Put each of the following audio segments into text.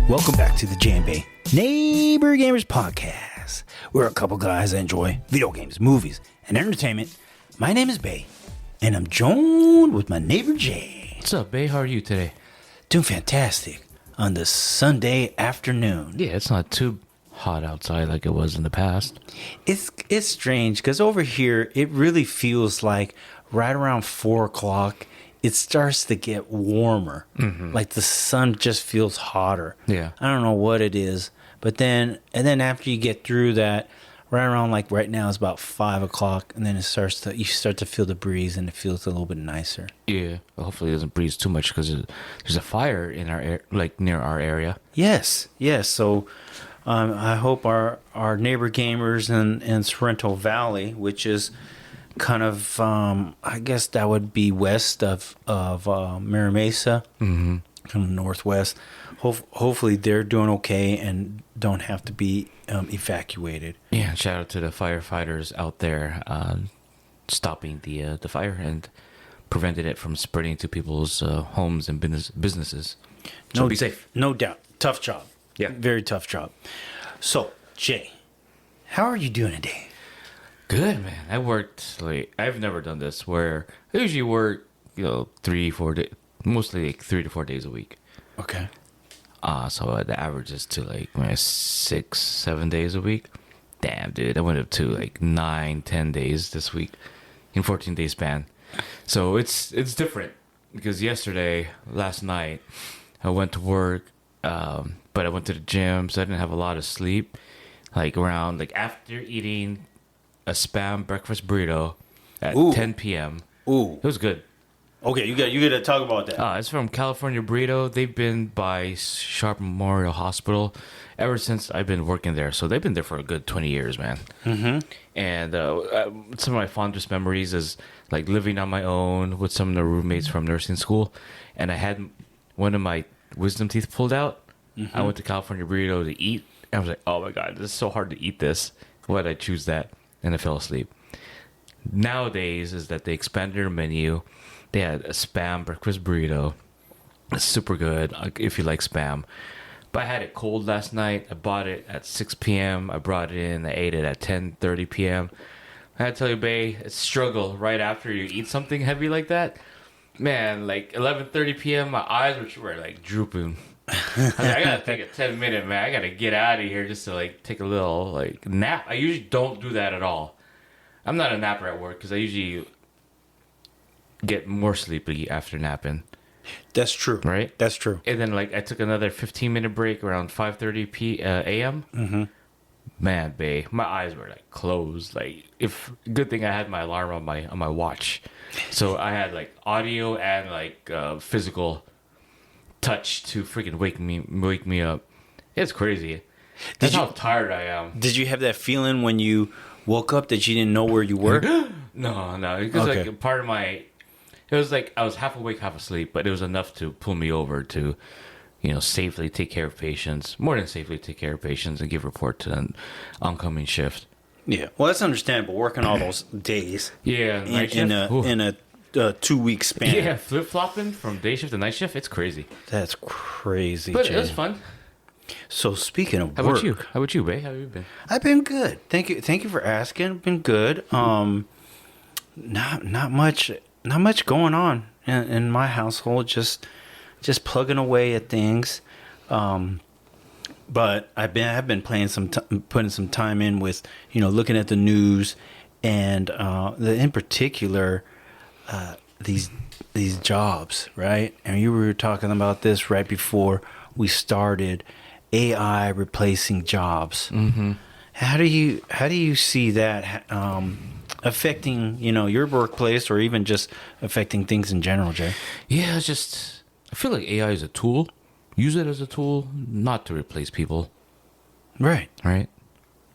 Welcome back to the Jambay Neighbor Gamers Podcast. We're a couple guys that enjoy video games, movies, and entertainment. My name is Bay, and I'm joined with my neighbor Jay. What's up, Bay? How are you today? Doing fantastic on this Sunday afternoon. Yeah, it's not too hot outside like it was in the past. It's strange because over here it really feels like right around 4 o'clock it starts to get warmer. Mm-hmm. Like the sun just feels hotter. Yeah. I don't know what it is. But then after you get through that, right around like right now it's about 5 o'clock, and then you start to feel the breeze and it feels a little bit nicer. Yeah. Well, hopefully it doesn't breeze too much because there's a fire in our near our area. Yes. So I hope our neighbor gamers in Sorrento Valley, which is kind of I guess that would be west of Mira Mesa, kind of northwest. Hopefully they're doing okay and don't have to be evacuated. Yeah, shout out to the firefighters out there stopping the fire and prevented it from spreading to people's homes and businesses. So be safe. No doubt. Tough job. Yeah. Very tough job. So, Jay, how are you doing today? Good, man. I worked I've never done this where I usually work, 3-4 days, mostly like 3 to 4 days a week. Okay. So the average is to 6-7 days a week. Damn, dude, I went up to 9-10 days this week in 14 day span. So it's different because last night, I went to work, but I went to the gym, so I didn't have a lot of sleep. Around after eating a Spam breakfast burrito at 10 p.m. Ooh, it was good. Okay, you got to talk about that. It's from California Burrito. They've been by Sharp Memorial Hospital ever since I've been working there. So they've been there for a good 20 years, man. Mm-hmm. And some of my fondest memories is living on my own with some of the roommates from nursing school. And I had one of my wisdom teeth pulled out. Mm-hmm. I went to California Burrito to eat. And I was like, oh my God, this is so hard to eat this. Why did I choose that? And I fell asleep. Nowadays is that they expanded their menu. They had a Spam breakfast burrito. It's super good if you like Spam. But I had it cold last night. I bought it at 6 p.m. I brought it in. I ate it at 10:30 p.m. I had to tell you, Bay, it's a struggle right after you eat something heavy like that. Man, 11:30 p.m., my eyes were drooping. I gotta take a 10-minute, man. I gotta get out of here just to take a little nap. I usually don't do that at all. I'm not a napper at work because I usually get more sleepy after napping. That's true. Right? That's true. And then I took another 15-minute break around 5:30 a.m. Mm-hmm. Man, Bay, my eyes were closed. Good thing I had my alarm on my watch, so I had audio and physical touch to freaking wake me up. It's crazy. That's how tired I am. Did you have that feeling when you woke up that you didn't know where you were? No, because part of my, it was I was half awake, half asleep, but it was enough to pull me over to, safely take care of patients, more than safely take care of patients and give report to an oncoming shift. Yeah, well, that's understandable. Working all those days. Yeah, in a 2-week span. Yeah, flip-flopping from day shift to night shift, it's crazy. That's crazy, but Jay. it was fun. So speaking of How work, about you, Bay? How have you been? I've been good. Thank you for asking. Been good. Not much going on in my household. Just plugging away at things. But I've been playing putting some time in with looking at the news and in particular these jobs, right? And you were talking about this right before we started. AI replacing jobs. Mm-hmm. How do you see that affecting your workplace or even just affecting things in general, Jay? Yeah, I feel like AI is a tool. Use it as a tool, not to replace people. Right.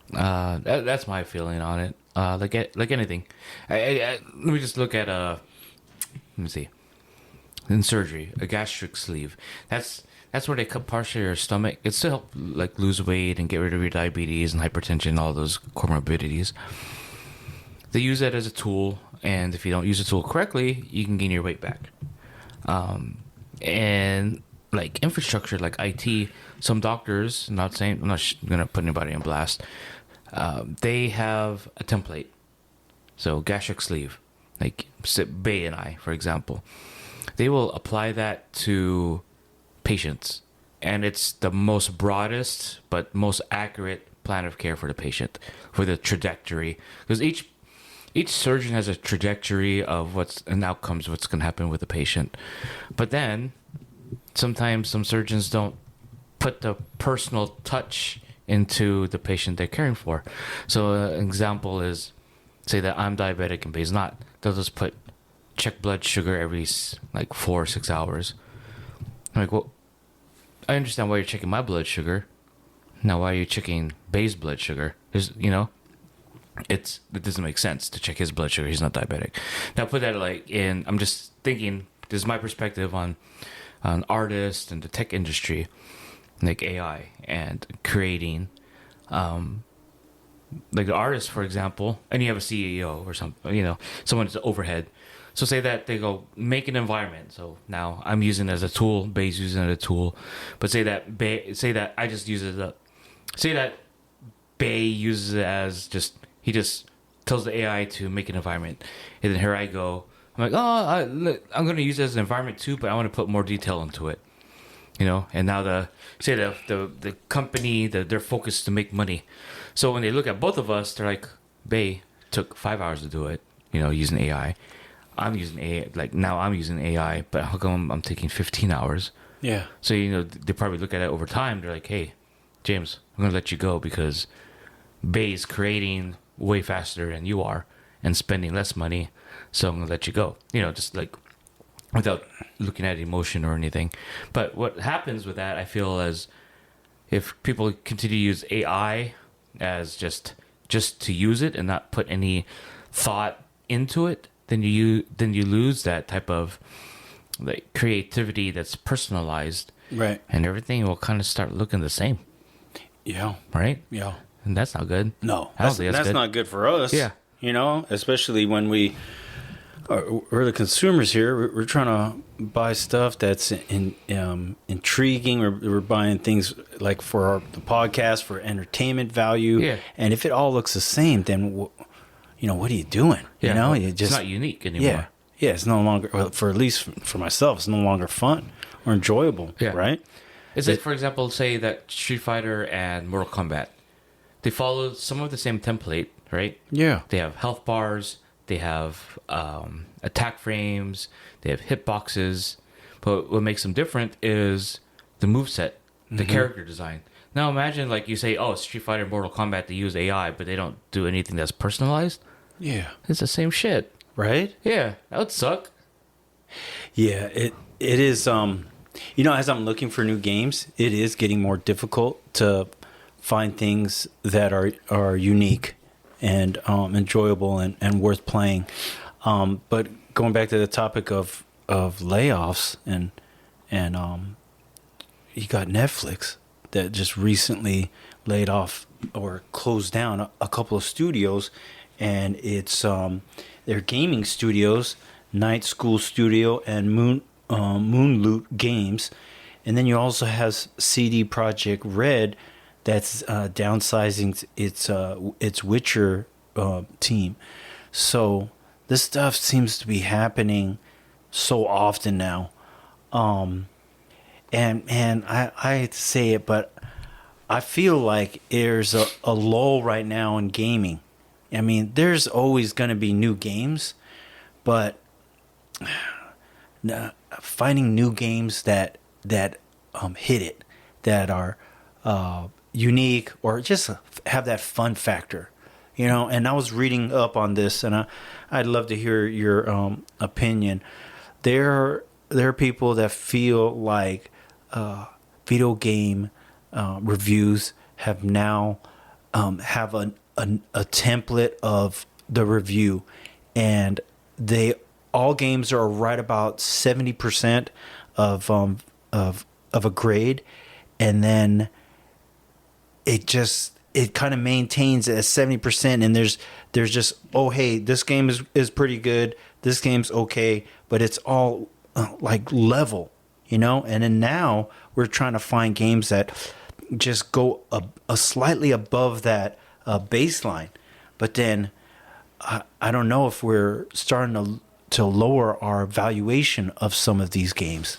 That's my feeling on it. Like anything. Let me just look at let me see. In surgery, a gastric sleeve. That's That's where they cut parts of your stomach. It's to help like lose weight and get rid of your diabetes and hypertension, all those comorbidities. They use that as a tool, and if you don't use the tool correctly, you can gain your weight back. And like infrastructure, like IT, some doctors, I'm not gonna put anybody on blast. They have a template. So gastric sleeve, like Bay and I, for example, they will apply that to patients, and it's the most broadest but most accurate plan of care for the patient, for the trajectory, because each surgeon has a trajectory of outcomes, what's going to happen with the patient. But then sometimes some surgeons don't put the personal touch into the patient they're caring for. So an example is, say that I'm diabetic and Bay's not. They'll just check blood sugar every like 4 or 6 hours. I'm like, well, I understand why you're checking my blood sugar. Now, why are you checking Bay's blood sugar? It doesn't make sense to check his blood sugar. He's not diabetic. Now, put that I'm just thinking, this is my perspective on artists and the tech industry, like AI and creating, like the artist, for example, and you have a CEO or something, someone's overhead. So say that they go make an environment. So now I'm using it as a tool. Bay's using it as a tool, but say that I just use it say that Bay uses it as he just tells the AI to make an environment, and then here I go. I'm like, I'm going to use it as an environment too, but I want to put more detail into it, And now the company, they're focused to make money. So when they look at both of us, they're like, Bay took 5 hours to do it, using AI. I'm using AI, now I'm using AI, but how come I'm taking 15 hours? Yeah. So, they probably look at it over time. They're like, hey, James, I'm going to let you go because Bay's creating way faster than you are and spending less money. So I'm going to let you go, just like without looking at emotion or anything. But what happens with that, I feel, as if people continue to use AI as just to use it and not put any thought into it, then you lose that type of like creativity that's personalized, right? And everything will kind of start looking the same. Yeah. Right. Yeah. And that's not good. No, I don't think that's good. not good for us. Yeah. Especially when we're the consumers here. We're trying to buy stuff that's intriguing. We're buying things like for the podcast for entertainment value. Yeah. And if it all looks the same, then what are you doing? Yeah. It's not unique anymore. Yeah. Yeah. It's no longer, at least for myself, it's no longer fun or enjoyable. Yeah. Right. Is it, for example, say that Street Fighter and Mortal Kombat, they follow some of the same template, right? Yeah. They have health bars, they have attack frames, they have hitboxes. But what makes them different is the moveset, the character design. Now imagine like you say, Street Fighter and Mortal Kombat, they use AI, but they don't do anything that's personalized. Yeah. It's the same shit. Right? Yeah. That would suck. Yeah, it is. As I'm looking for new games, it is getting more difficult to find things that are unique and enjoyable and worth playing. But going back to the topic of layoffs and you got Netflix that just recently laid off or closed down a couple of studios, and it's their gaming studios, Night School Studio and Moonloot Games, and then you also have CD Projekt Red that's downsizing its Witcher team. So this stuff seems to be happening so often now. And I hate to say it, but I feel like there's a lull right now in gaming. I mean, there's always going to be new games, but finding new games that hit it, that are unique or just have that fun factor, And I was reading up on this, and I'd love to hear your opinion. There are people that feel like video game reviews have now have a template of the review, and all games are right about 70% of of a grade, and then it kind of maintains at 70%, and there's just, oh hey, this game is pretty good, this game's okay, but it's all like level, you know. And then now we're trying to find games that just go a slightly above that baseline, but then I don't know if we're starting to lower our valuation of some of these games.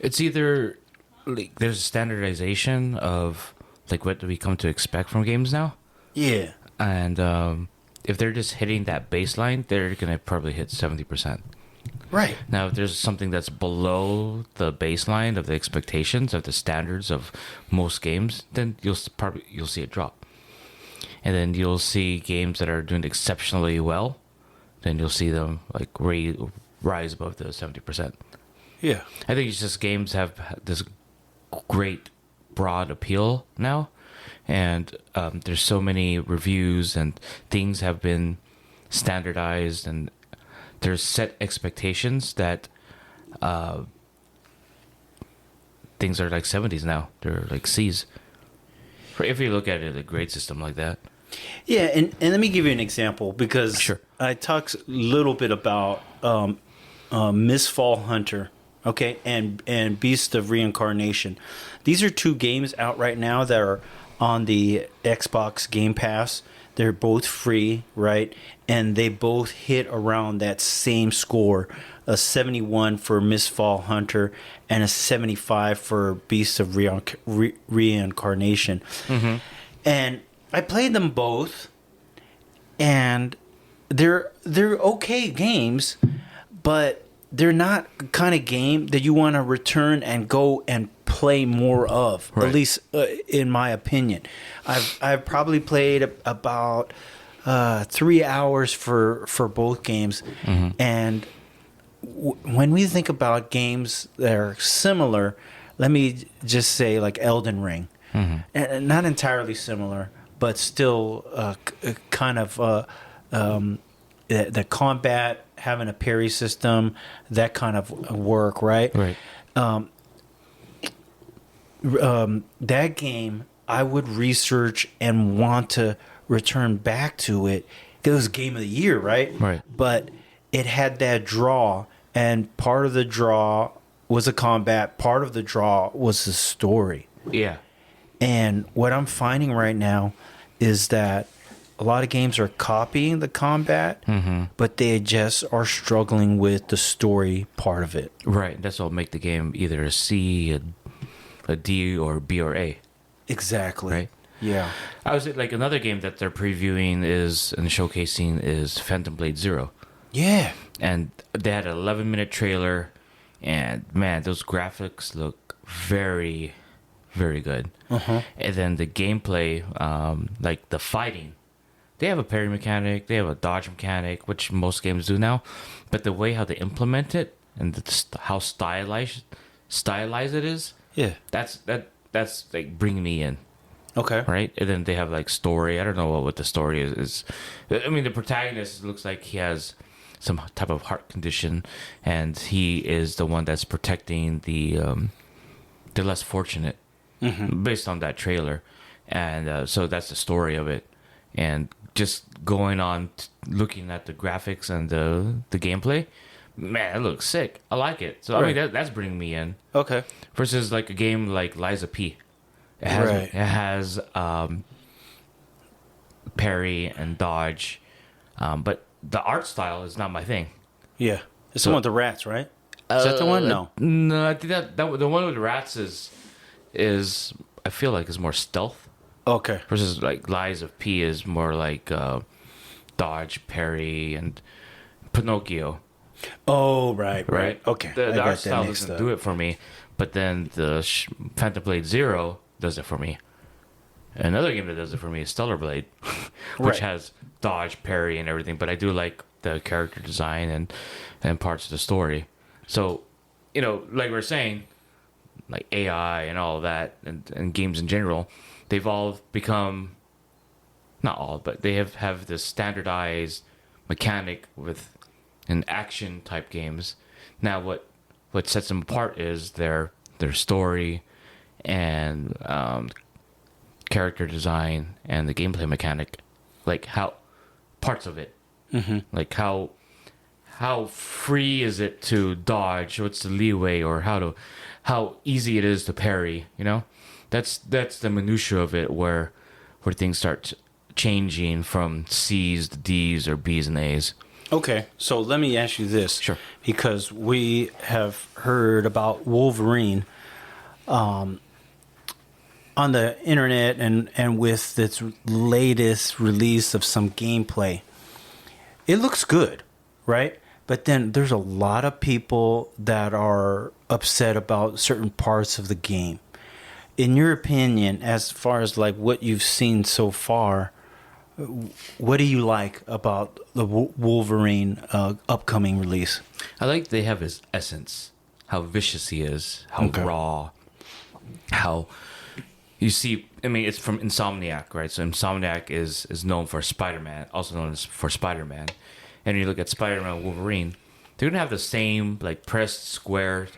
It's either like there's a standardization of like what do we come to expect from games now, Yeah. and if they're just hitting that baseline, they're gonna probably hit 70%. Right. Now, if there's something that's below the baseline of the expectations of the standards of most games, then you'll see it drop. And then you'll see games that are doing exceptionally well, then you'll see them like rise above the 70%. Yeah. I think it's just games have this great broad appeal now, and there's so many reviews and things have been standardized, and there's set expectations that things are like 70s now. They're like C's. If you look at it, a grade system like that. Yeah, and let me give you an example, because Sure. I talked a little bit about Mistfall Hunter, okay, and Beast of Reincarnation. These are two games out right now that are on the Xbox Game Pass. They're both free, right? And they both hit around that same score, a 71 for Mistfall Hunter and a 75 for Beast of Reincarnation. Mm-hmm. And I played them both, and they're okay games, but they're not the kind of game that you want to return and go and play more of. Right. At least in my opinion. I've probably played about 3 hours for both games, mm-hmm. and when we think about games that are similar, let me just say like Elden Ring, mm-hmm. and not entirely similar, but still kind of the combat, having a parry system, that kind of work, right? Right. That game, I would research and want to return back to it. It was game of the year, right? Right. But it had that draw, and part of the draw was the combat, part of the draw was the story. Yeah. And what I'm finding right now is that a lot of games are copying the combat, mm-hmm. but they just are struggling with the story part of it. Right. That's what'll make the game either a C, a D, or B or A. Exactly. Right? Yeah. I was like, another game that they're previewing and showcasing is Phantom Blade Zero. Yeah. And they had an 11-minute trailer, and man, those graphics look very, very good. Uh-huh. And then the gameplay, like the fighting, they have a parry mechanic, they have a dodge mechanic, which most games do now. But the way how they implement it and how stylized it is, yeah, that's like bringing me in. Okay. Right? And then they have like story. I don't know what the story is. I mean, the protagonist looks like he has some type of heart condition, and he is the one that's protecting the less fortunate, mm-hmm. based on that trailer. And so that's the story of it. And just going on looking at the graphics and the gameplay, man, it looks sick. I like it. So right. I mean, that's bringing me in. Okay. Versus like a game like Lies of P. It has parry and dodge, but the art style is not my thing. Yeah, it's the one with the rats, right? Is that the one? No. No, I think that the one with the rats is I feel like is more stealth. Okay. Versus like Lies of P is more like dodge, parry, and Pinocchio. Oh, right. Okay. The art style doesn't do it for me, but then the Phantom Blade Zero does it for me. Another game that does it for me is Stellar Blade, which has dodge, parry, and everything. But I do like the character design and parts of the story. So, like we're saying, like AI and all of that, and games in general, they've all become, not all, but they have this standardized mechanic with an action type games. Now, what sets them apart is their story, and character design and the gameplay mechanic, like how parts of it, like how free is it to dodge, what's the leeway, or how easy it is to parry. That's the minutia of it, where things start changing from C's to D's or B's and A's. Okay, so let me ask you this. Sure. Because we have heard about Wolverine on the internet and with its latest release of some gameplay. It looks good, right? But then there's a lot of people that are upset about certain parts of the game. In your opinion, as far as like what you've seen so far, what do you like about the Wolverine upcoming release? I like they have his essence, how vicious he is, how raw, how you see. I mean, it's from Insomniac, right? So Insomniac is known for Spider-Man, also known as for Spider-Man. And you look at Spider-Man and Wolverine, they're gonna have the same, like, press square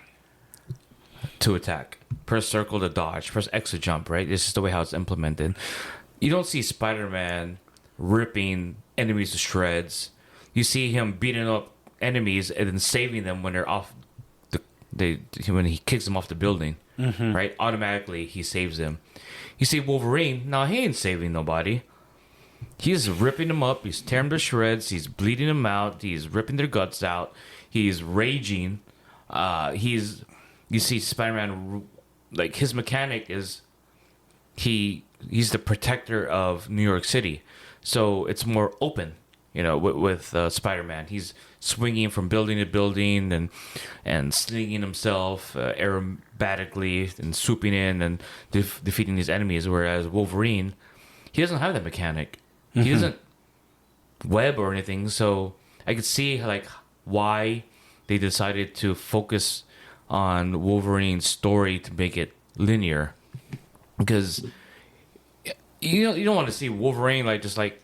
to attack, press circle to dodge, press X to jump, right? This is the way how it's implemented. You don't see Spider-Man ripping enemies to shreds. You see him beating up enemies and then saving them when they're off when he kicks them off the building, right? Automatically he saves them. You see Wolverine, now he ain't saving nobody. He's ripping them up. He's tearing them to shreds. He's bleeding them out. He's ripping their guts out. He's raging. You see Spider-Man, like, his mechanic is he's the protector of New York City. So it's more open, with Spider-Man. He's swinging from building to building and slinging himself aerobatically and swooping in and defeating his enemies. Whereas Wolverine, he doesn't have that mechanic. He doesn't web or anything. So I could see, like, why they decided to focus on Wolverine's story to make it linear, because you don't want to see Wolverine just like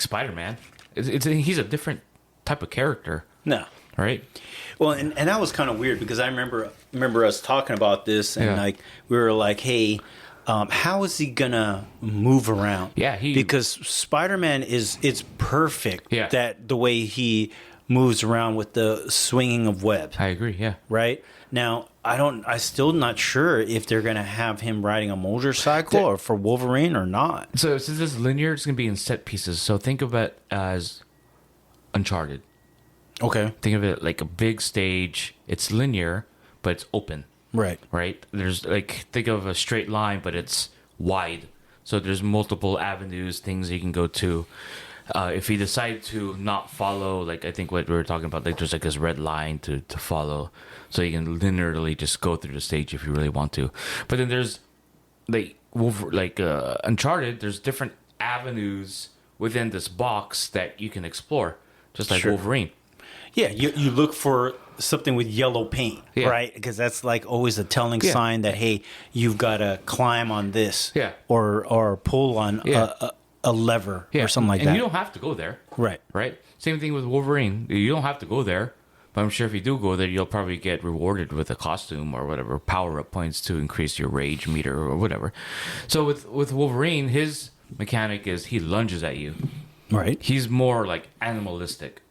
Spider-Man. He's a different type of character. No. Right? Well, and that was kind of weird because I remember us talking about this, and like we were like, hey, how is he gonna move around? Yeah, because Spider-Man it's perfect. Yeah. That the way he moves around with the swinging of webs. I agree. Yeah. Right now, I still not sure if they're gonna have him riding a motorcycle or for Wolverine or not. So since this is linear, it's gonna be in set pieces. So think of it as Uncharted. Okay. Think of it like a big stage. It's linear, but it's open. Right. Right. There's think of a straight line, but it's wide. So there's multiple avenues, things you can go to. If you decide to not follow, I think what we were talking about, there's this red line to follow, so you can linearly just go through the stage if you really want to. But then there's Uncharted. There's different avenues within this box that you can explore, just like Wolverine. Yeah, you look for something with yellow paint, right? Because that's always a telling sign that, hey, you've got to climb on this, or pull on a lever or something like that. And you don't have to go there, right? Same thing with Wolverine. You don't have to go there, but I'm sure if you do go there, you'll probably get rewarded with a costume or whatever, power-up points to increase your rage meter or whatever. So with Wolverine, his mechanic is he lunges at you. Right. He's more animalistic.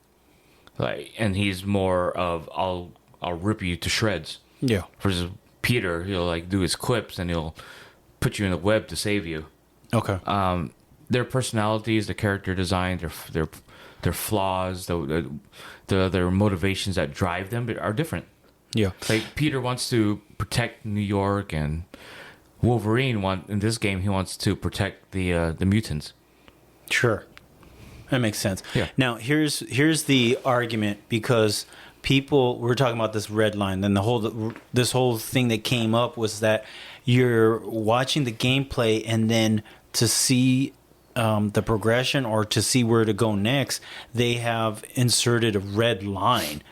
And he's more of I'll rip you to shreds. Yeah. Versus Peter, he'll do his quips and he'll put you in the web to save you. Okay. Their personalities, the character design, their flaws, their motivations that drive them are different. Yeah. Peter wants to protect New York, and Wolverine in this game he wants to protect the mutants. Sure. That makes sense. Yeah. Now, here's the argument, because we're talking about this red line, then this whole thing that came up was that you're watching the gameplay, and then to see the progression or to see where to go next, they have inserted a red line.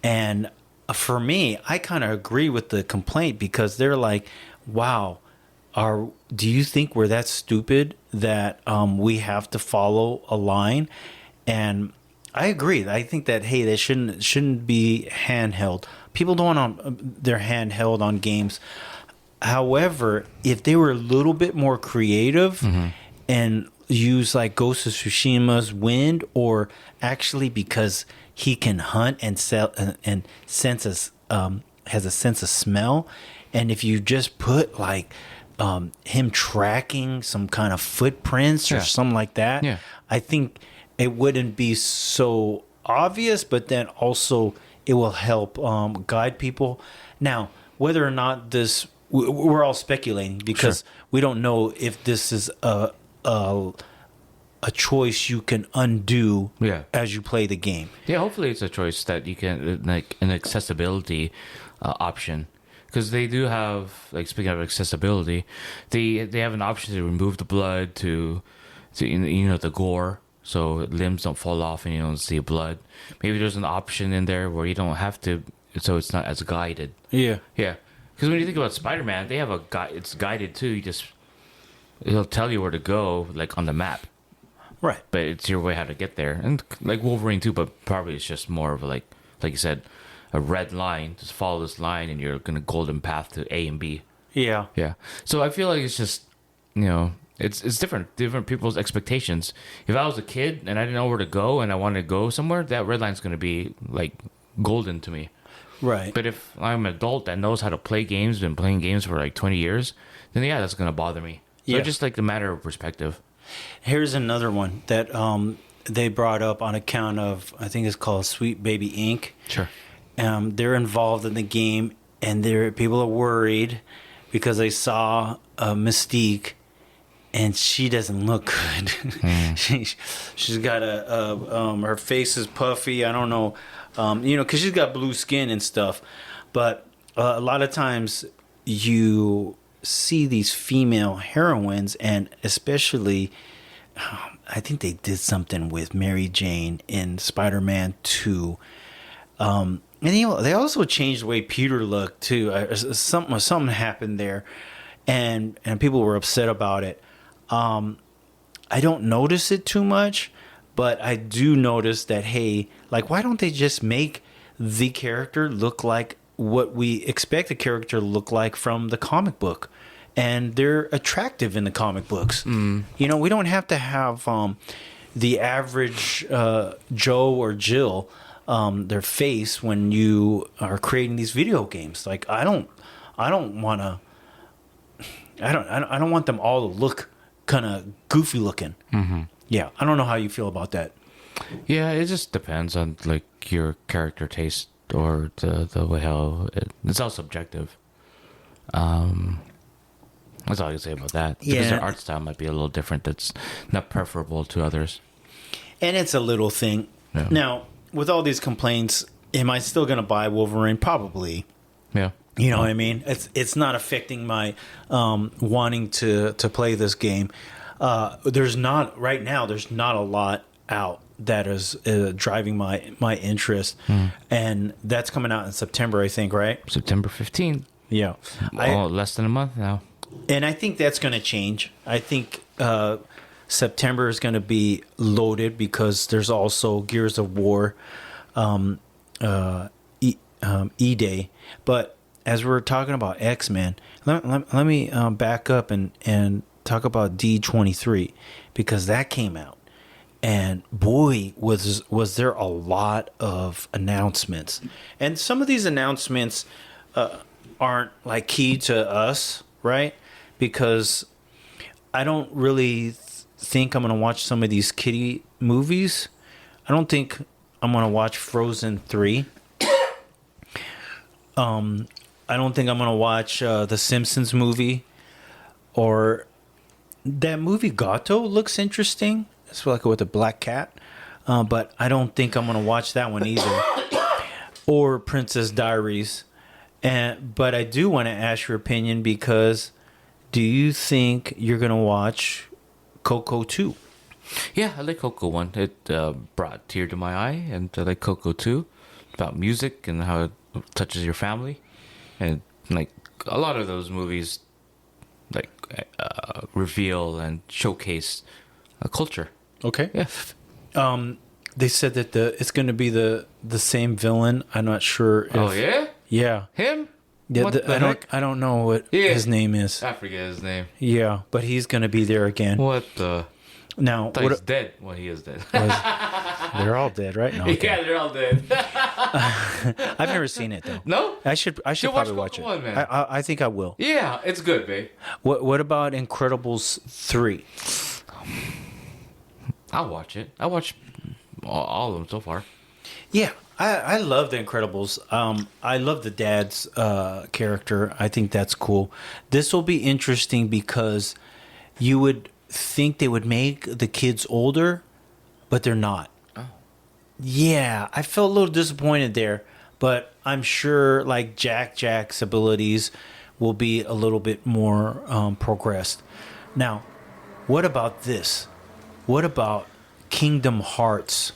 And for me, I kind of agree with the complaint, because they're like, wow, do you think we're that stupid that we have to follow a line? And I agree. I think that, hey, they shouldn't be handheld. People don't want their handheld on games. However, if they were a little bit more creative Mm-hmm. and use like Ghost of Tsushima's wind, or actually because he can hunt and sell and senses has a sense of smell, and if you just put like him tracking some kind of footprints or Yeah. something like that, Yeah. I think it wouldn't be so obvious, but then also it will help guide people. Now, whether or not this, we're all speculating because we don't know if this is a choice you can undo Yeah. as you play the game. Yeah, hopefully it's a choice that you can, like an accessibility option, because they do have, like, speaking of accessibility, they have an option to remove the blood, to the gore, so limbs don't fall off and you don't see blood. Maybe there's an option in there where you don't have to, so it's not as guided. Yeah. Yeah, because when you think about Spider-Man, they have a guide. It's guided too. It'll tell you where to go, like on the map. Right. But it's your way how to get there, and like Wolverine too. But probably it's just more of a, like you said, a red line. Just follow this line, and you're gonna golden path to A and B. Yeah. Yeah. So I feel like it's just, it's different people's expectations. If I was a kid and I didn't know where to go and I wanted to go somewhere, that red line's gonna be like golden to me. Right. But if I'm an adult that knows how to play games, been playing games for like 20 years, then yeah, that's gonna bother me. So Yeah. it's just like a matter of perspective. Here's another one that they brought up on account of, I think it's called Sweet Baby Inc. Sure. They're involved in the game, and people are worried because they saw Mystique, and she doesn't look good. She's got her face is puffy. I don't know, because she's got blue skin and stuff. But a lot of times you see these female heroines, and especially, I think they did something with Mary Jane in Spider-Man 2. And they also changed the way Peter looked too. Something happened there, and people were upset about it. I don't notice it too much, but I do notice that, hey, like, why don't they just make the character look like what we expect the character to look like from the comic book? And they're attractive in the comic books. We don't have to have the average Joe or Jill, their face when you are creating these video games. Like, I don't want them all to look kind of goofy looking. Mm-hmm. Yeah, I don't know how you feel about that. Yeah, it just depends on like your character taste, or the way how it's all subjective. That's all I can say about that. Because Yeah. their art style might be a little different. That's not preferable to others. And it's a little thing. Yeah. Now, with all these complaints, am I still going to buy Wolverine? Probably. Yeah. You know what I mean? It's not affecting my wanting to play this game. There's not a lot out that is driving my interest, and that's coming out in September, I think, right? September 15th. Yeah. Less than a month now. And I think that's going to change. I think September is going to be loaded because there's also Gears of War E-Day. But as we're talking about X-Men, let me back up and talk about D23, because that came out. And boy, was there a lot of announcements. And some of these announcements aren't like key to us, right? Because I don't really think I'm going to watch some of these kiddie movies. I don't think I'm going to watch Frozen 3. I don't think I'm going to watch the Simpsons movie, or that movie Gato looks interesting. It's like with a black cat. But I don't think I'm going to watch that one either. Or Princess Diaries. But I do want to ask your opinion, because do you think you're going to watch Coco 2? Yeah, I like Coco 1. It brought a tear to my eye, and I like Coco 2. About music and how it touches your family. And like a lot of those movies, like reveal and showcase a culture. Okay. Yeah. They said that it's going to be the same villain. I'm not sure. Oh, yeah? Yeah. Him? Yeah, What the heck? I don't know what Yeah. his name is. I forget his name. Yeah, but he's gonna be there again. What the? Now, I thought he's dead. Well, he is dead. they're all dead, right? No, okay. Yeah, they're all dead. I've never seen it though. No? I should Should probably watch watch it. Coco One, man. I think I will. Yeah, it's good, babe. What about Incredibles 3? I'll watch it. I watched all of them so far. Yeah, I love the Incredibles. I love the dad's character. I think that's cool. This will be interesting because you would think they would make the kids older, but they're not. Oh. Yeah, I felt a little disappointed there, but I'm sure like Jack's abilities will be a little bit more progressed. Now, what about this? What about Kingdom Hearts?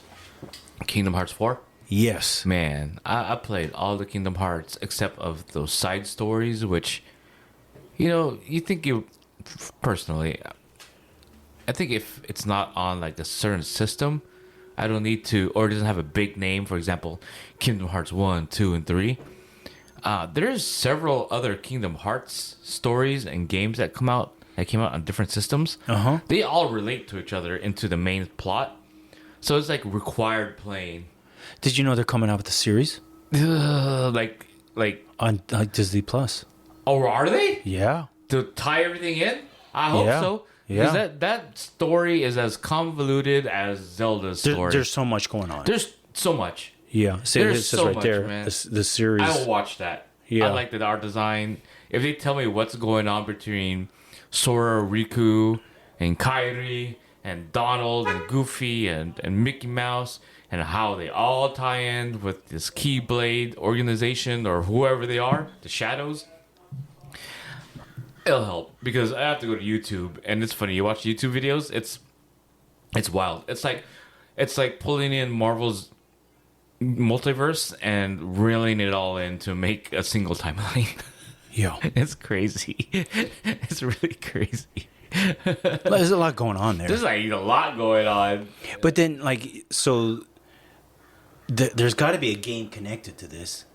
Kingdom Hearts 4? Yes. Man, I played all the Kingdom Hearts except of those side stories, which, you think personally, I think if it's not on like a certain system, I don't need to, or it doesn't have a big name, for example, Kingdom Hearts 1, 2, and 3. There's several other Kingdom Hearts stories and games that came out on different systems. Uh-huh. They all relate to each other into the main plot. So it's like required playing. Did you know they're coming out with a series Like, on Disney Plus? oh, are they? Yeah. To tie everything in? I hope Yeah. so. Yeah. Because that story is as convoluted as Zelda's story. There's so much going on. There's so much. Yeah. See, there's it says so right much, there. man. The series. I will watch that. Yeah. I like the art design. If they tell me what's going on between Sora, Riku, and Kairi, and Donald, and Goofy, and Mickey Mouse, and how they all tie in with this Keyblade organization or whoever they are, the Shadows, it'll help. Because I have to go to YouTube, and it's funny. You watch YouTube videos, it's wild. It's like pulling in Marvel's multiverse and reeling it all in to make a single timeline. Yeah. It's crazy. It's really crazy. There's a lot going on there. There's like a lot going on. But then, like, so there's got to be a game connected to this,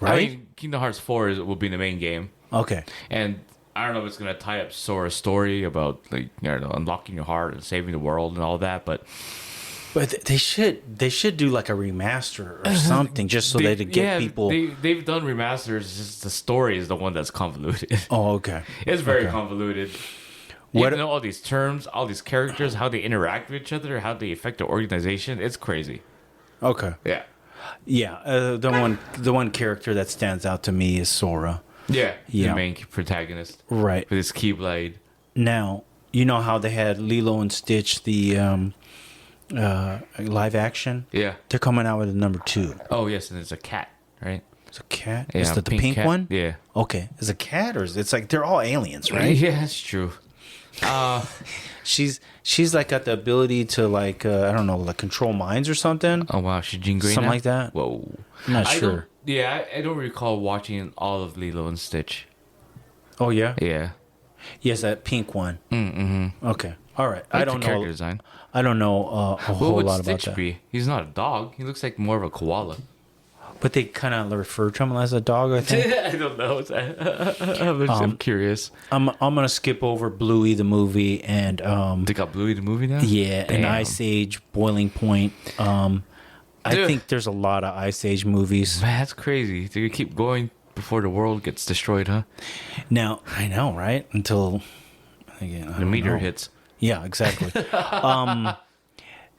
right? I mean, Kingdom Hearts 4 will be the main game. Okay. And I don't know if it's going to tie up Sora's story about, like, unlocking your heart and saving the world and all that, but they should do like a remaster or something just so they get people. They've done remasters. It's just the story is the one that's convoluted. Oh, okay. It's very Okay. convoluted. What- You know all these terms, all these characters, how they interact with each other, how they affect the organization. It's crazy. Okay. Yeah. Yeah. The one character that stands out to me is Sora. Yeah. Yeah. The main protagonist Right. with his Keyblade. Now, you know how they had Lilo and Stitch, the live action? Yeah. They're coming out with a number 2. Oh, yes, and there's a cat, right? It's a cat? Yeah, is that the pink pink cat. one? Yeah. Okay. Is it a cat or is it's like they're all aliens, right? Yeah, that's true. She's like got the ability to like I don't know, like control minds or something. Oh, wow. She's Jean Grey Something now? like that. Whoa. I'm not I sure. don't- Yeah, I don't recall watching all of Lilo and Stitch. Oh yeah. Yeah. Yes, that pink one. Mm-hmm. Okay. All right. I I like don't the know. character design. I don't know a What whole would lot about Stitch that. be? He's not a dog. He looks like more of a koala. But they kind of refer to him as a dog. I think. I don't know. I'm curious. I'm gonna skip over Bluey the movie and They got Bluey the movie now? yeah, and Damn. Ice Age, Boiling Point. I Dude. think there's a lot of Ice Age movies. Man, that's crazy. They keep going before the world gets destroyed, huh? Now I know, right? Until again, I The don't meteor know. hits. Yeah, exactly.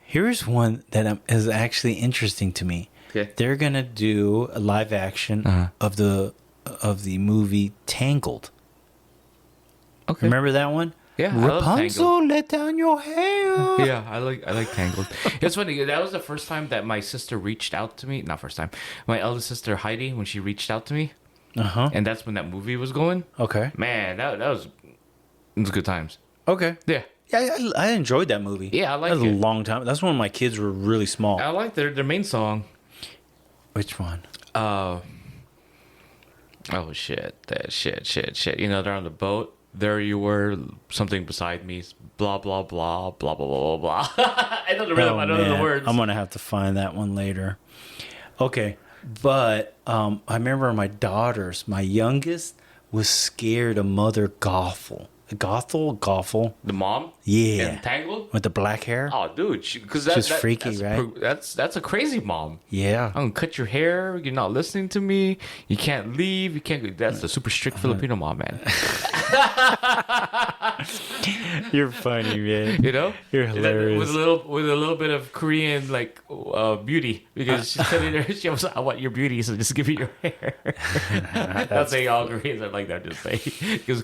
Here's one that is actually interesting to me. Okay. They're gonna do a live action of the movie Tangled. Okay. Remember that one? Yeah, I love Rapunzel, let down your hair. Yeah, I like Tangled. It's funny. That was the first time that my sister reached out to me. Not first time. My eldest sister Heidi, when she reached out to me, and that's when that movie was going. Okay. Man, that was good times. Okay. Yeah, Yeah, I enjoyed that movie. Yeah, I liked That was a it. long time. That's when my kids were really small. I like their main song. Which one? Oh shit! That shit! You know, they're on the boat. There you were, something beside me. Blah blah blah blah blah blah blah blah. I don't know the rhythm. I don't know the Man, words. I'm gonna have to find that one later. Okay. But I remember my youngest was scared of Mother Gothel, The mom? yeah, Entangled? with the black hair. Oh, dude, because She's freaky, right? That's a crazy mom. Yeah, I'm gonna cut your hair. You're not listening to me. You can't leave. You can't. That's the super strict Filipino mom, man. you're funny, man. You know, You're hilarious. with a little bit of Korean like beauty, because she's telling her, she was, I want your beauty, so just give me your hair. Not saying all Koreans are like that. Just say because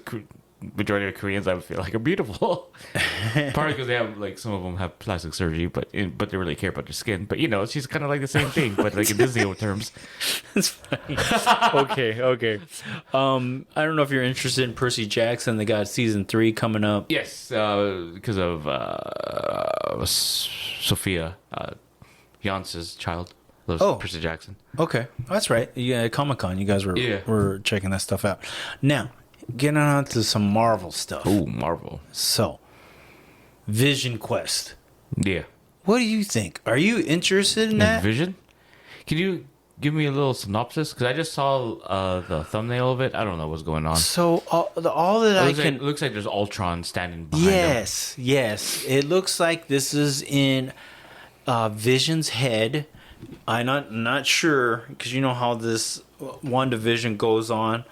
majority of Koreans I feel like are beautiful. Partly because they have like some of them have plastic surgery, but they really care about their skin. But you know, she's kind of like the same thing, but like in Disney terms. That's funny. Okay. I don't know if you're interested in Percy Jackson. They got season 3 coming up. Yes, because of Sophia, Jance's child. Loves Oh. Percy Jackson. Okay, that's right. Yeah, Comic-Con. You guys were checking that stuff out. Now, getting on to some Marvel stuff. Ooh, Marvel. So, Vision Quest. Yeah. What do you think? Are you interested in that? Vision? Can you give me a little synopsis? Because I just saw the thumbnail of it. I don't know what's going on. So all that I can. It looks like there's Ultron standing behind him. Yes. It looks like this is in Vision's head. I'm not sure because you know how this WandaVision goes on.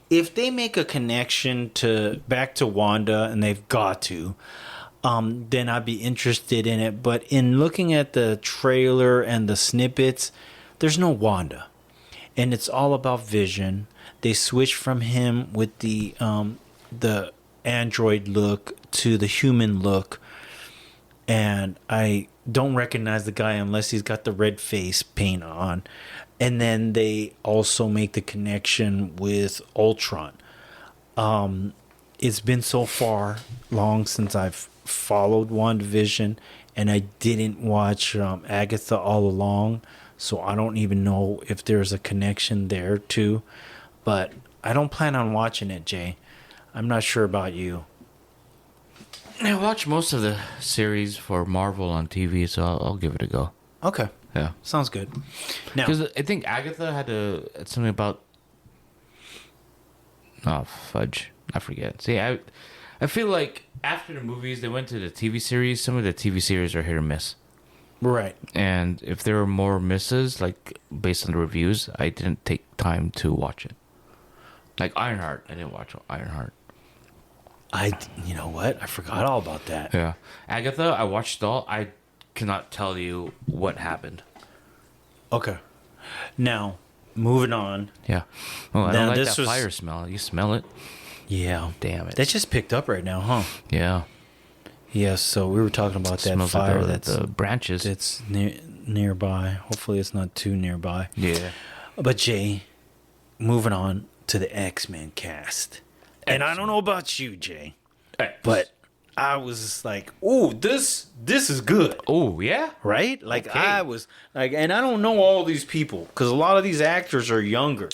If they make a connection back to Wanda, and they've got to, then I'd be interested in it. But in looking at the trailer and the snippets, there's no Wanda, and it's all about Vision. They switch from him with the android look to the human look, and I don't recognize the guy unless he's got the red face paint on. And then they also make the connection with Ultron. It's been so long since I've followed WandaVision, and I didn't watch Agatha all along, so I don't even know if there's a connection there too. But I don't plan on watching it, Jay. I'm not sure about you. I watch most of the series for Marvel on TV, so I'll give it a go. Okay. Yeah. Sounds good. Now, because I think Agatha had something about. Oh, fudge. I forget. See, I feel like after the movies, they went to the TV series. Some of the TV series are hit or miss. right. And if there were more misses, like based on the reviews, I didn't take time to watch it. Like Ironheart. I didn't watch Ironheart. You know what? I forgot all about that. Yeah. Agatha, I watched it all. I cannot tell you what happened. Okay. Now, moving on. Yeah. Oh, I Now, don't like this that was- fire smell. You smell it? Yeah. Damn it. That just picked up right now, huh? Yeah. Yeah, so we were talking about that Smells fire like the branches. that's nearby. Hopefully it's not too nearby. Yeah. But Jay, moving on to the X-Men cast. And I don't know about you, Jay, but I was just like, "Ooh, this is good." Oh, yeah? Right? Like Okay. I was like, and I don't know all these people because a lot of these actors are younger,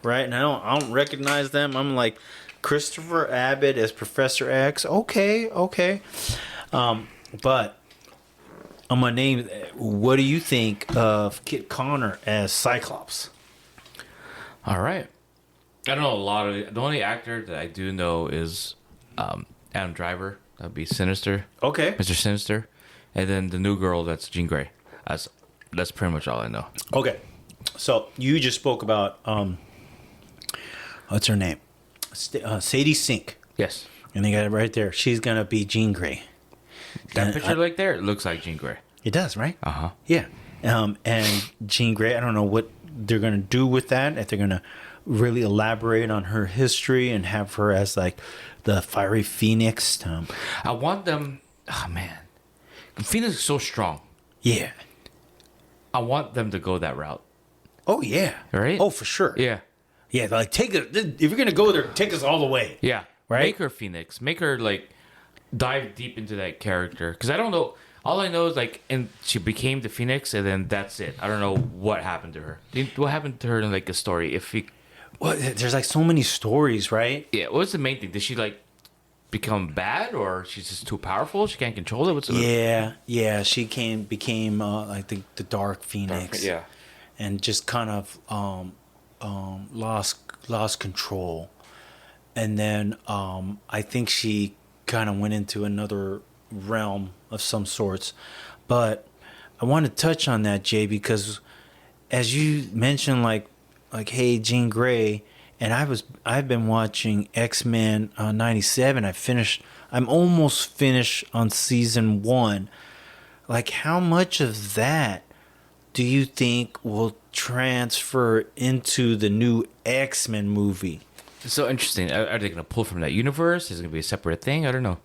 right? And I don't recognize them. I'm like Christopher Abbott as Professor X. Okay. But I'm gonna name. What do you think of Kit Connor as Cyclops? All right. I don't know a lot of the only actor that I do know is Adam Driver. That'd be Sinister. Okay. Mr. Sinister. And then the new girl that's Jean Grey. That's pretty much all I know. Okay. So you just spoke about what's her name? Sadie Sink. Yes. And they got it right there. She's gonna be Jean Grey. That And picture right there, it looks like Jean Grey. It does, right? Uh-huh. Yeah. And Jean Grey, I don't know what they're gonna do with that. If they're gonna really elaborate on her history and have her as like the fiery phoenix. I want them. Oh man, Phoenix is so strong. Yeah. I want them to go that route. Oh yeah. Right? Oh, for sure. Yeah. Yeah. Like take it. If you're gonna go there, take us all the way. Yeah. Right? Make her Phoenix. Make her like dive deep into that character. Because I don't know. All I know is like, and she became the Phoenix, and then that's it. I don't know what happened to her. What happened to her in like a story? Well, there's like so many stories, right? Yeah. What's the main thing? Did she like become bad, or she's just too powerful? She can't control it. Yeah. She became like the Dark Phoenix. Yeah. and just kind of lost control. And then I think she kind of went into another realm of some sorts. But I want to touch on that, Jay, because as you mentioned, hey, Jean Grey, and I've been watching X-Men '97. I'm almost finished on season 1. Like, how much of that do you think will transfer into the new X-Men movie? It's so interesting. Are they going to pull from that universe? Is it going to be a separate thing? I don't know.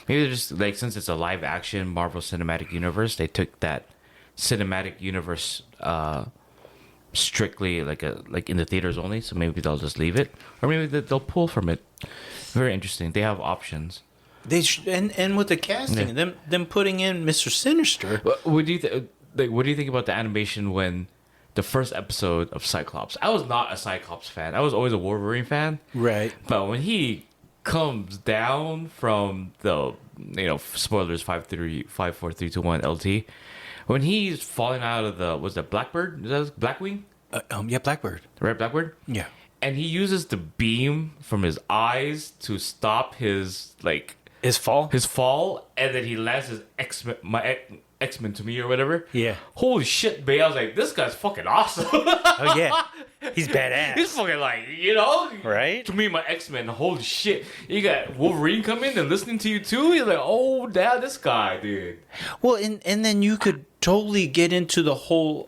Maybe they're just like, since it's a live action Marvel Cinematic Universe, they took that cinematic universe strictly like in the theaters only. So maybe they'll just leave it, or maybe they'll pull from it. Very interesting. They have options. And with the casting, them putting in Mr. Sinister. What do you what do you think about the animation when the first episode of Cyclops? I was not a Cyclops fan. I was always a Wolverine fan. Right. But when he comes down from the spoilers 5, 4, 3, 2, 1 LT, when he's falling out of the Blackbird? Is that Blackwing? Yeah, Blackbird. Right, Blackbird. Yeah. And he uses the beam from his eyes to stop his fall, and then he lands his X-Men to me or whatever. Yeah. Holy shit, babe. I was like, this guy's fucking awesome. Oh, yeah. He's badass. He's fucking Right? To me, my X-Men, holy shit. You got Wolverine coming and listening to you too? You're like, oh, damn, this guy, dude. Well, and then you could totally get into the whole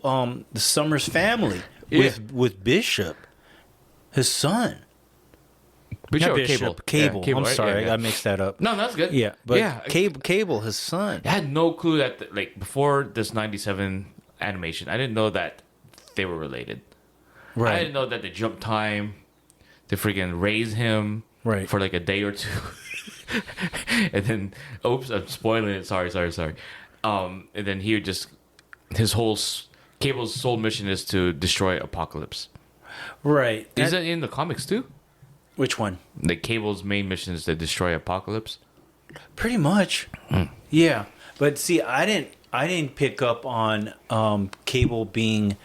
the Summers family with Bishop, his son. Bishop, Cable. Yeah, I'm right? sorry, Yeah. I mixed that up. No, that's good. Yeah, but yeah. Cable, his son. I had no clue that, before this 97 animation, I didn't know that they were related. Right. I didn't know that the jump time, they freaking raise him for like a day or two. And then, oops, I'm spoiling it. Sorry. And then he would just, Cable's sole mission is to destroy Apocalypse. Right. Is that in the comics too? Which one? The Cable's main mission is to destroy Apocalypse. Pretty much. Yeah. But see, I didn't pick up on Cable being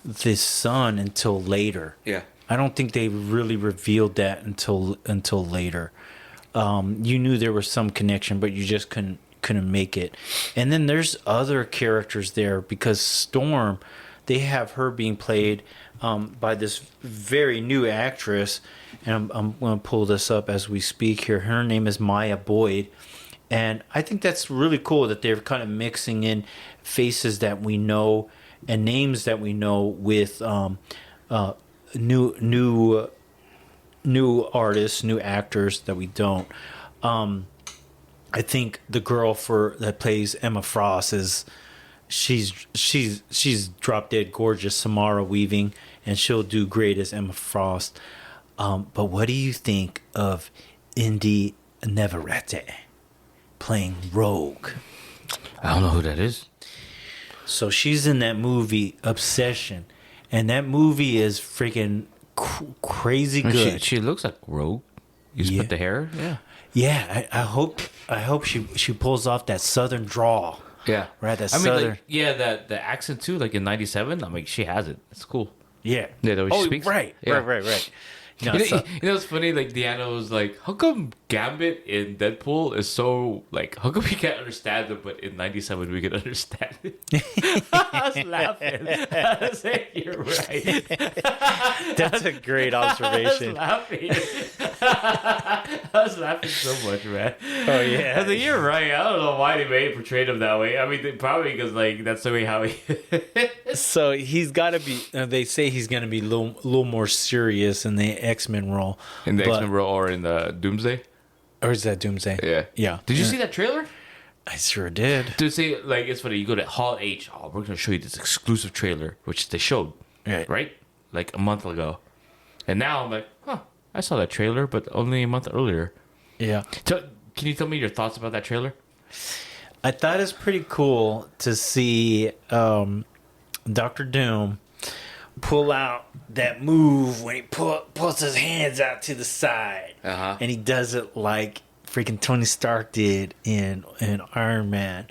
this son until later. Yeah. I don't think they really revealed that until later. You knew there was some connection, but you just couldn't make it. And then there's other characters there because Storm, they have her being played by this very new actress, and I'm going to pull this up as we speak here. Her name is Maya Boyd, and I think that's really cool that they're kind of mixing in faces that we know and names that we know with new artists, new actors that we don't. I think the girl that plays Emma Frost she's drop dead gorgeous, Samara Weaving, and she'll do great as Emma Frost. But what do you think of Indy Neverette playing Rogue? I don't know who that is. So she's in that movie Obsession, and that movie is freaking crazy good. She looks like Rogue. You split the hair, yeah. Yeah, I hope she pulls off that southern drawl. Yeah, right. That I southern. mean, the accent too. Like in '97, I'm like, she has it. It's cool. Yeah. Yeah, the way she speaks. Right. Yeah. Right. You know, it's funny. Like Deanna was like, "How come Gambit in Deadpool is so like? How come we can't understand it, but in '97 we could understand it?" I was laughing. I was like, "You're right." That's a great observation. I was laughing so much, man. Oh yeah. I was like, "You're right." I don't know why they portrayed him that way. I mean, probably because like that's the way how he. So he's got to be. They say he's going to be a little more serious in the X-Men role. In the X-Men role or in the Doomsday? Or is that Doomsday? Yeah. Yeah. Did you see that trailer? I sure did. Dude, see, like, it's funny. You go to Hall H. Oh, we're going to show you this exclusive trailer, which they showed. Right? Like a month ago. And now I'm like, I saw that trailer, but only a month earlier. Yeah. So, can you tell me your thoughts about that trailer? I thought it's pretty cool to see Dr. Doom pull out that move when he pulls his hands out to the side, and he does it like freaking Tony Stark did in Iron Man,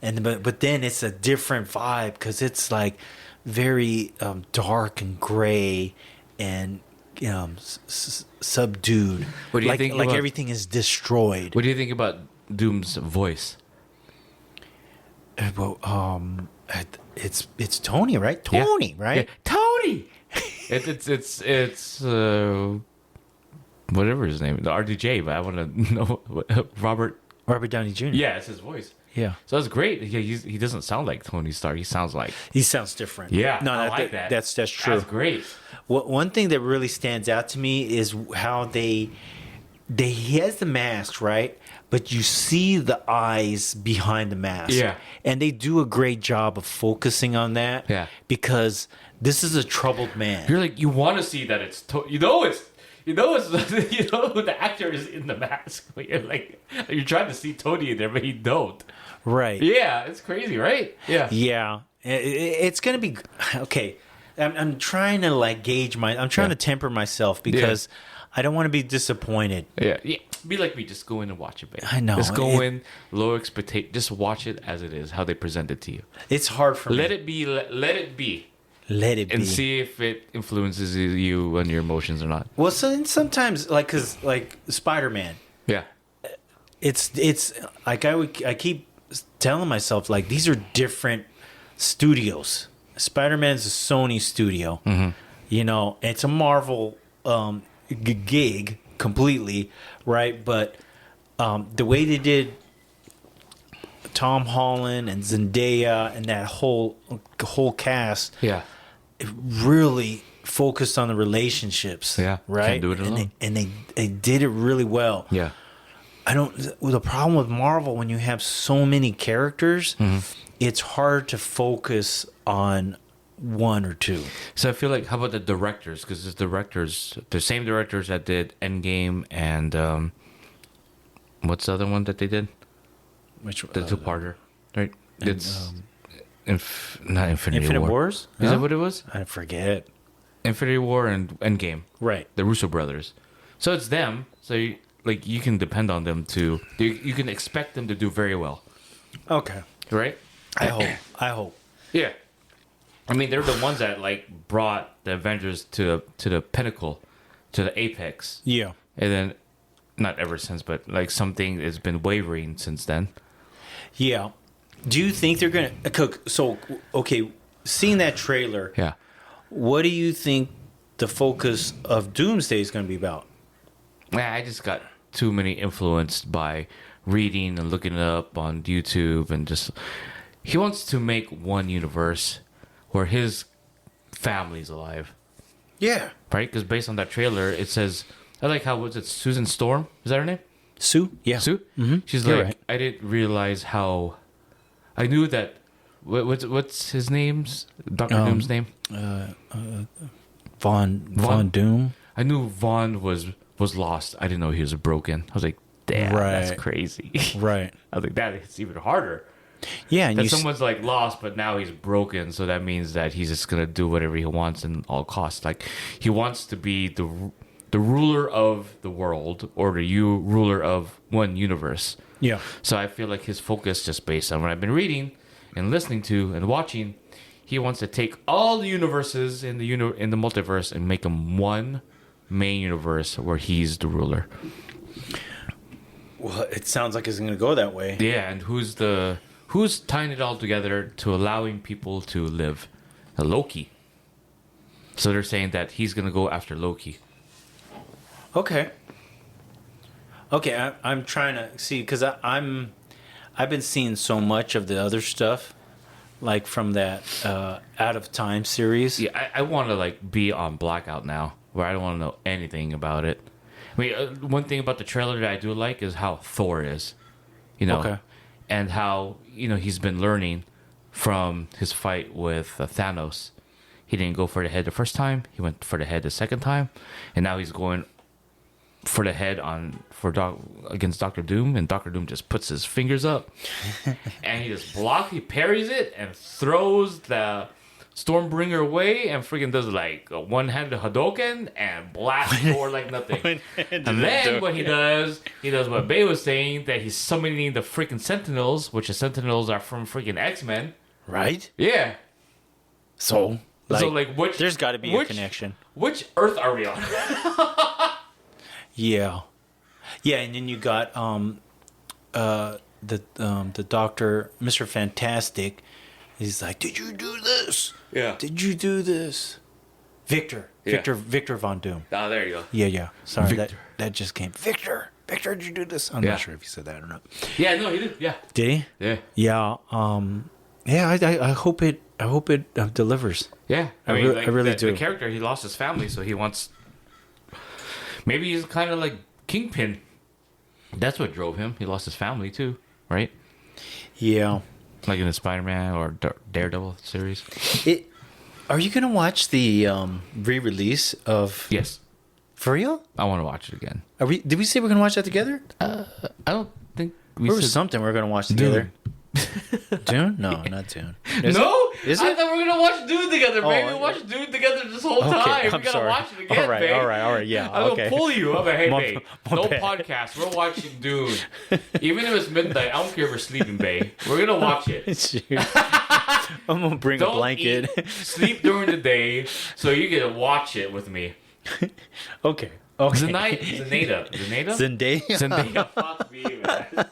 but then it's a different vibe because it's like very dark and gray and subdued. What do you like think like about- everything is destroyed. What do you think about Doom's voice? Well, it's Tony, right? Tony, right? Yeah. Tony. It's whatever his name, the RDJ, but I want to know Robert. Robert Downey Jr. Yeah, it's his voice. Yeah. So that's great. He doesn't sound like Tony Stark. He sounds like He sounds different. yeah. No, I like that. That's true. That's great. One thing that really stands out to me is how he has the mask, right? But you see the eyes behind the mask. Yeah. And they do a great job of focusing on that. Yeah. Because this is a troubled man. You're like, you want to see that it's you know the actor is in the mask, but you're trying to see Tony in there, but you don't. Right. Yeah, it's crazy, right? Yeah. Yeah. It's going to be okay. I'm trying to gauge I'm trying to temper myself because I don't want to be disappointed. Yeah. Be like me, just go in and watch it, babe. I know. Just go in, low expectation. Just watch it as it is, how they present it to you. It's hard for me. Let it be. Let it be. Let it be. And see if it influences you and your emotions or not. Well, sometimes because Spider-Man, Yeah. it's like I keep telling myself these are different studios. Spider-Man's a Sony studio. Mm-hmm. It's a Marvel gig completely, right? But the way they did Tom Holland and Zendaya and that whole cast, Yeah. it really focused on the relationships. Yeah. Right. Can't do it alone. And they did it really well. Yeah. The problem with Marvel, when you have so many characters, it's hard to focus on one or two. So I feel like, how about the directors? Because the same directors that did Endgame and what's the other one that they did? Which The two-parter, right? It's not Infinity Infinite War. Wars? Is that what it was? I forget. Infinity War and Endgame. Right. The Russo brothers. So it's them. So you can depend on them to. You can expect them to do very well, Okay. right? I hope. Yeah. I mean, they're the ones that brought the Avengers to the pinnacle, to the apex, Yeah. and then not ever since, but something has been wavering since then. Yeah. Do you think they're going to cook? So, okay, seeing that trailer, Yeah. what do you think the focus of Doomsday is going to be about? I just got too many influenced by reading and looking it up on YouTube, and just he wants to make one universe where his family's alive, Yeah. right? Because based on that trailer, it says, I like how, was it Susan Storm? Is that her name? Sue? Yeah. Sue? Mm-hmm. She's You're like, right. I didn't realize how. I knew that. What's his name's Doctor Doom's name? Von Doom? I knew Vaughn was lost. I didn't know he was broken. I was like, damn, Right. that's crazy. Right. I was like, that hits even harder. Yeah. And That you someone's lost, but now he's broken. So that means that he's just gonna do whatever he wants in all costs. He wants to be the ruler of the world, or the ruler of one universe. Yeah. So I feel like his focus, just based on what I've been reading and listening to and watching, he wants to take all the universes in the multiverse and make them one main universe where he's the ruler. Well, it sounds like it's going to go that way. Yeah, and who's tying it all together to allowing people to live? Loki. So they're saying that he's going to go after Loki. Okay. Okay, I'm trying to see because I've been seeing so much of the other stuff, from that Out of Time series. Yeah, I want to be on blackout now, where I don't want to know anything about it. I mean, one thing about the trailer that I do like is how Thor is, Okay. and how he's been learning from his fight with Thanos. He didn't go for the head the first time; he went for the head the second time, and now he's going for the head against Doctor Doom, and Doctor Doom just puts his fingers up, and he parries it, and throws the Stormbringer away, and freaking does a one-handed Hadouken and blasts Thor like nothing. And then what he does what Bay was saying, that he's summoning the freaking Sentinels, which the Sentinels are from freaking X-Men. Right? Yeah. So, which there's got to be a connection. Which Earth are we on? Yeah, yeah, and then you got the doctor, Mr. Fantastic. He's like, "Did you do this? Yeah. Did you do this?" Victor, Yeah. Victor Von Doom. Oh, there you go. Yeah. Sorry, Victor. that just came. Victor, did you do this? I'm Yeah. not sure if he said that or not. Yeah, no, he did. Yeah. Did he? Yeah. Yeah. Yeah. I hope it delivers. Yeah. I really do. The character, he lost his family, so he wants. Maybe he's kind of like Kingpin. That's what drove him. He lost his family too, right? Yeah. Like in the Spider-Man or Daredevil series. Are you gonna watch the re-release of? Yes. For real? I want to watch it again. Did we say we're gonna watch that together? I don't think we There was said something we're gonna watch together. Dune? No, not Dune. No? Is I it? thought we were going to watch Dune together, baby. Oh, We watched Dune together this whole time. I'm We got to sorry. watch it again, All right, babe. all right, yeah, I'm okay. going to pull you. I'm like, hey, My- babe, my no bad. podcast. We're watching Dune. Even if it's midnight, I don't care if we're sleeping, babe. We're going to watch it. Shoot. I'm gonna bring a Don't blanket. eat, sleep during the day so you can watch it with me. Okay. Zendaya? Zendaya, fuck me, man.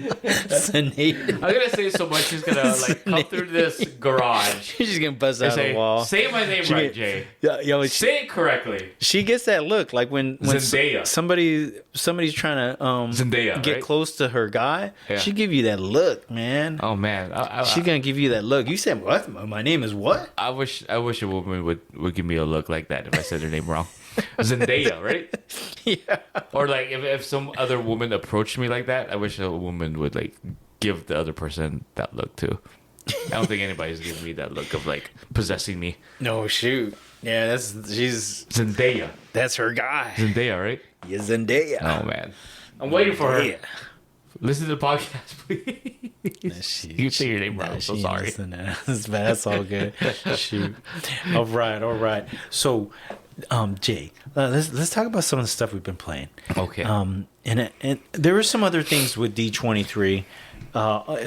Zendaya. I'm gonna say so much. She's gonna like come through this garage She's just gonna buzz and out the wall. say my name right, Jay. Yo, Say it correctly. she gets that look like when Zendaya. somebody's trying to Zendaya, get right? close to her guy. Yeah. She give you that look, man. Oh man, She's gonna give you that look. You said what? My name is what? I wish a woman would give me a look like that if I said her name wrong. Zendaya, right? Yeah. Or like if some other woman approached me like that, I wish a woman would like give the other person that look too. I don't think anybody's giving me that look of like possessing me. No shoot. Yeah, she's Zendaya. that's her guy. Zendaya, right? Yeah, Zendaya. Oh man. I'm waiting for her. Yeah. Listen to the podcast, please. You say your name wrong. I'm so sorry. That's all good. Shoot. All right. So, Jay, let's talk about some of the stuff we've been playing. Okay. And there were some other things with D23.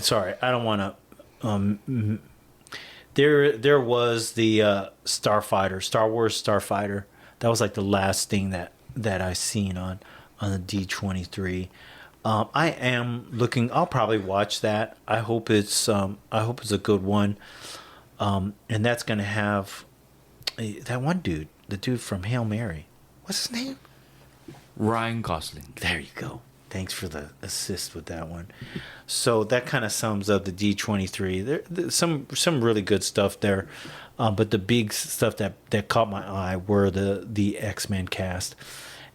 Sorry, I don't want to. There was the Star Wars Starfighter. That was like the last thing that I seen on the D23. I am looking. I'll probably watch that. I hope it's a good one. And that's gonna have that one dude, the dude from Hail Mary. What's his name? Ryan Gosling. There you go. Thanks for the assist with that one. So that kind of sums up the D23. There's some really good stuff there, but the big stuff that caught my eye were the X-Men cast,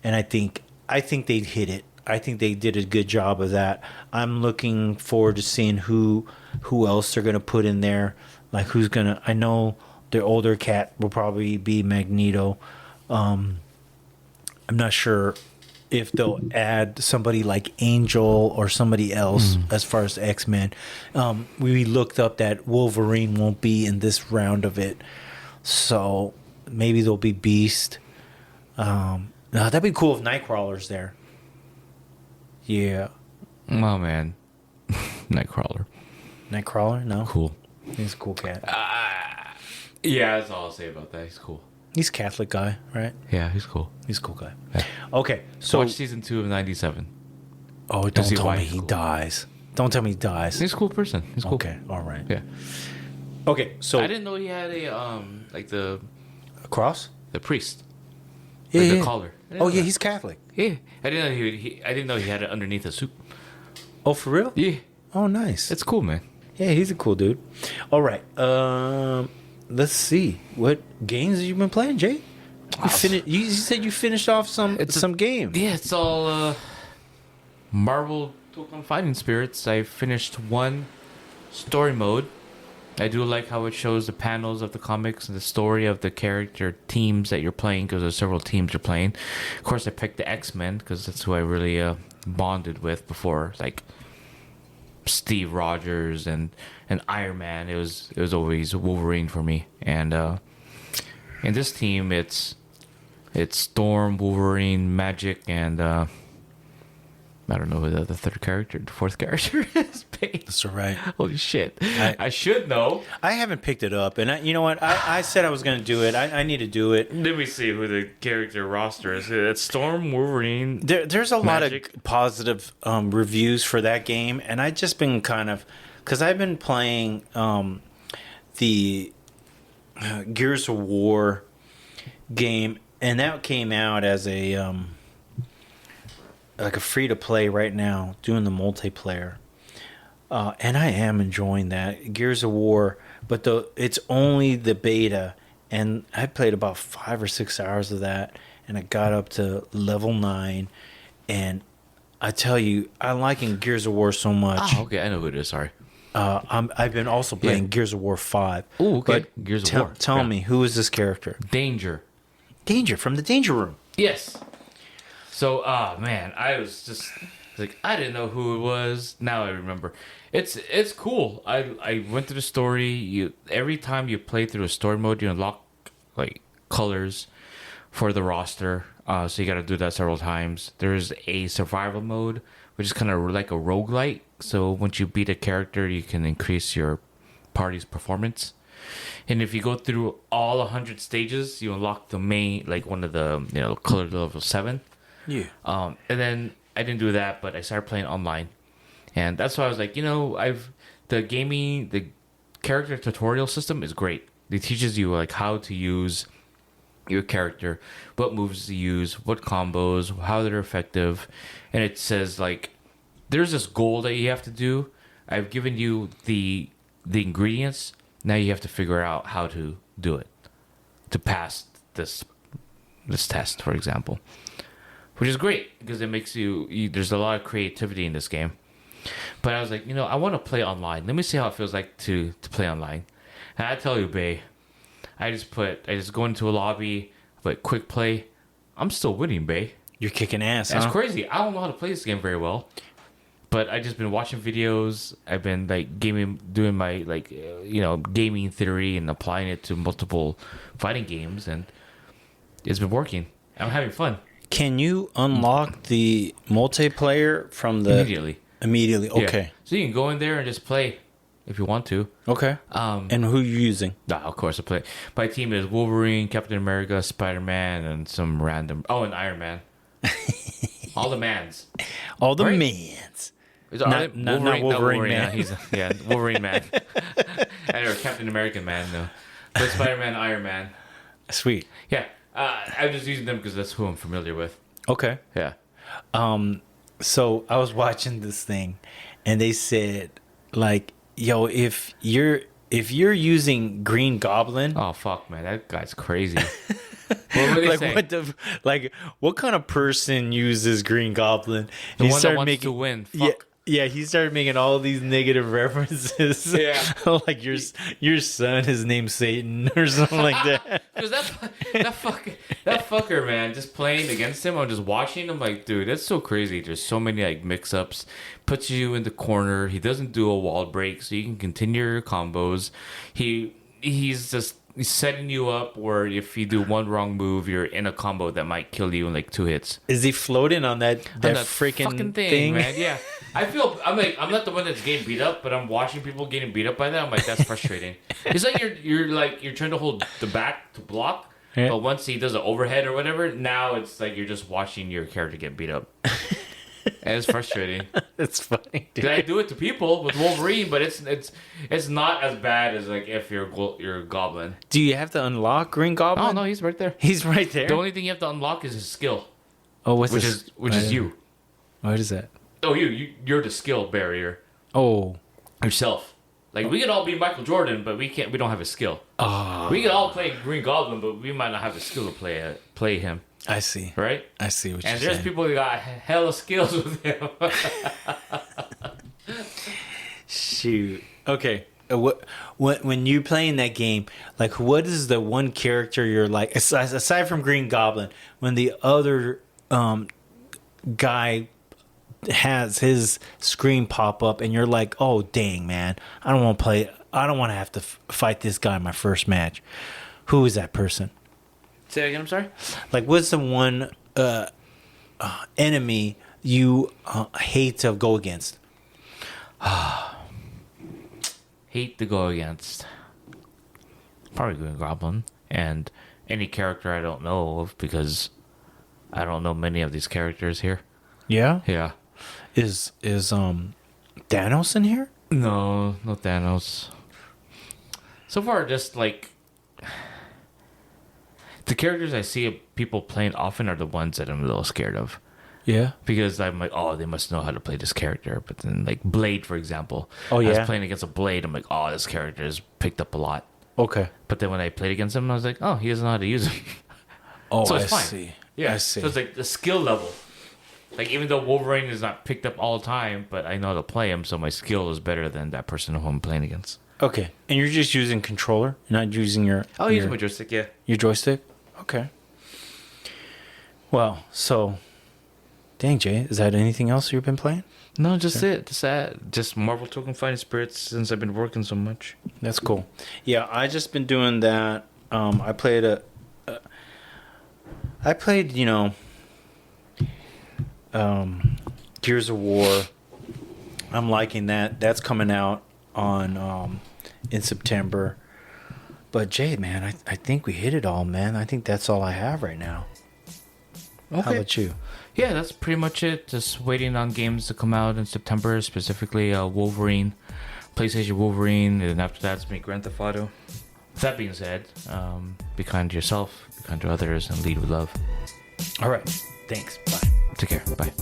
and I think they'd hit it. I think they did a good job of that. I'm looking forward to seeing who else they're gonna put in there. Like who's gonna? I know the older cat will probably be Magneto. I'm not sure if they'll add somebody like Angel or somebody else as far as X-Men. We looked up that Wolverine won't be in this round of it, so maybe there'll be Beast. Now that'd be cool if Nightcrawler's there. Yeah. Oh man, Nightcrawler. Nightcrawler? No. Cool. He's a cool cat. Yeah, that's all I'll say about that. He's cool. He's a Catholic guy, right? Yeah, he's cool. He's a cool guy. Yeah. Okay, so Watch season 2 of 97. oh, don't see tell why me he's he cool. dies. Don't tell me he dies. He's a cool person. He's cool. Okay, all right. Yeah. Okay, so I didn't know he had a like the cross. priest. Yeah, Like yeah. the collar. I didn't Oh know yeah, that. he's Catholic. Yeah. I didn't know I didn't know he had it underneath a suit. Oh, for real? Yeah. Oh, nice. It's cool, man. Yeah, he's a cool dude. All right. Let's see. What games have you been playing, Jay? You said you finished off some games. Yeah, it's all Marvel Took on Fighting Spirits. I finished one story mode. I do like how it shows the panels of the comics and the story of the character teams that you're playing, because there's several teams you're playing. Of course, I picked the X-Men because that's who I really bonded with before, like Steve Rogers and Iron Man. It was always Wolverine for me. And in this team, it's Storm, Wolverine, Magic, and I don't know who the third character, the fourth character is. Bane. That's right. Holy shit! I should know. I haven't picked it up, and you know what? I said I was going to do it. I need to do it. Let me see who the character roster is. It's Storm, Wolverine. There's a Magic. lot of positive reviews for that game, and I've just been kind of because I've been playing the Gears of War game, and that came out as a like a free to play right now, doing the multiplayer. And I am enjoying that Gears of War, but it's only the beta, and I played about 5 or 6 hours of that, and I got up to level 9, and I tell you, I'm liking Gears of War so much. Oh, okay, I know who it is. Sorry. I've been also playing Gears of War 5. Oh, okay. But Gears of War. Tell me, who is this character? Danger. Danger from the Danger Room. Yes. So, man, I was just like, I didn't know who it was. Now I remember. It's cool. I went through the story. Every time you play through a story mode, you unlock like colors for the roster. So you got to do that several times. There's a survival mode, which is kind of like a roguelite. So once you beat a character, you can increase your party's performance. And if you go through all 100 stages, you unlock the main, like one of the, color level 7. Yeah. And then I didn't do that, but I started playing online. And that's why I was like, the character tutorial system is great. It teaches you like how to use your character, what moves to use, what combos, how they're effective. And it says like, there's this goal that you have to do. I've given you the ingredients. Now you have to figure out how to do it to pass this test, for example. Which is great because it makes you there's a lot of creativity in this game. But I was like, I want to play online. Let me see how it feels like to play online. And I tell you, Bay, I just go into a lobby, but quick play. I'm still winning, Bay. You're kicking ass, That's huh? crazy. I don't know how to play this game very well. But I just been watching videos. I've been like doing my gaming theory and applying it to multiple fighting games, and it's been working. I'm having fun. Can you unlock the multiplayer from the Immediately. Okay. Yeah. So you can go in there and just play if you want to. Okay. And who you using? Of course I play. My team is Wolverine, Captain America, Spider-Man, and some random. Oh, and Iron Man. All the mans. All the Right? mans. Not Wolverine man. He's Wolverine man. Or Captain American man, no. But Spider-Man, Iron Man. Sweet. Yeah. I'm just using them because that's who I'm familiar with. Okay. Yeah. So I was watching this thing, and they said, like, yo, if you're using Green Goblin, Oh fuck, man, that guy's crazy. What were they saying? what kind of person uses Green Goblin? The one that wants to win. Fuck. Yeah, he started making all these negative references. Yeah. Like your son is named Satan or something like that. Because that fucker, man, just playing against him. I'm just watching. I'm like, dude, that's so crazy. There's so many like mix-ups. Puts you in the corner. He doesn't do a wall break, so you can continue your combos. He's setting you up where if you do one wrong move, you're in a combo that might kill you in like 2 hits. Is he floating on that freaking fucking thing, man? Yeah. I'm not the one that's getting beat up, but I'm watching people getting beat up by that. I'm like, that's frustrating. It's like you're trying to hold the back to block, yeah. But once he does an overhead or whatever, now it's like you're just watching your character get beat up. And it's frustrating. It's funny, dude. I do it to people with Wolverine, but it's not as bad as like if you're a goblin. Do you have to unlock Green Goblin? Oh no, he's right there. He's right there. The only thing you have to unlock is his skill. Oh, which is you. What is that? Oh, you're the skill barrier. Oh, Yourself. Like we could all be Michael Jordan, but we don't have a skill. oh, We could all play Green Goblin, but we might not have the skill to play him. I see. Right? I see what you're And saying. there's people who got hella skills with him. Shoot. Okay. When you playing that game, like, what is the one character you're like, aside from Green Goblin, when the other guy has his screen pop up and you're like, oh dang man, I don't want to have to fight this guy in my first match. Who is that person? Say that again, I'm sorry? Like, what's the one enemy you hate to go against? Hate to go against. Probably Green Goblin and any character I don't know of because I don't know many of these characters here. Yeah. Yeah. Is Thanos in here? No Thanos. So far, just like the characters I see people playing often are the ones that I'm a little scared of. Yeah. Because I'm like, oh, they must know how to play this character. But then, like Blade, for example. Oh, yeah? I was playing against a Blade. I'm like, oh, this character is picked up a lot. Okay. But then when I played against him, I was like, oh, he doesn't know how to use him. Oh, So it's I fine. see. Yeah. I see. So it's like the skill level. Like, even though Wolverine is not picked up all the time, but I know how to play him, so my skill is better than that person who I'm playing against. Okay. And you're just using controller? You're not using your... I'll use my joystick, yeah. Your joystick? Okay. Well, so... Dang, Jay, is that anything else you've been playing? No, just it. Just that. Just Marvel Token Fighting Spirits since I've been working so much. That's cool. Yeah, I just been doing that. I played Gears of War. I'm liking that. That's coming out on in September. But Jay, man, I think we hit it all, man. I think that's all I have right now. Okay. How about you? Yeah, that's pretty much it. Just waiting on games to come out in September, specifically Wolverine, PlayStation Wolverine, and after that, it's me, Grand Theft Auto. With that being said, be kind to yourself, be kind to others, and lead with love. All right. Thanks. Bye. Take care. Bye.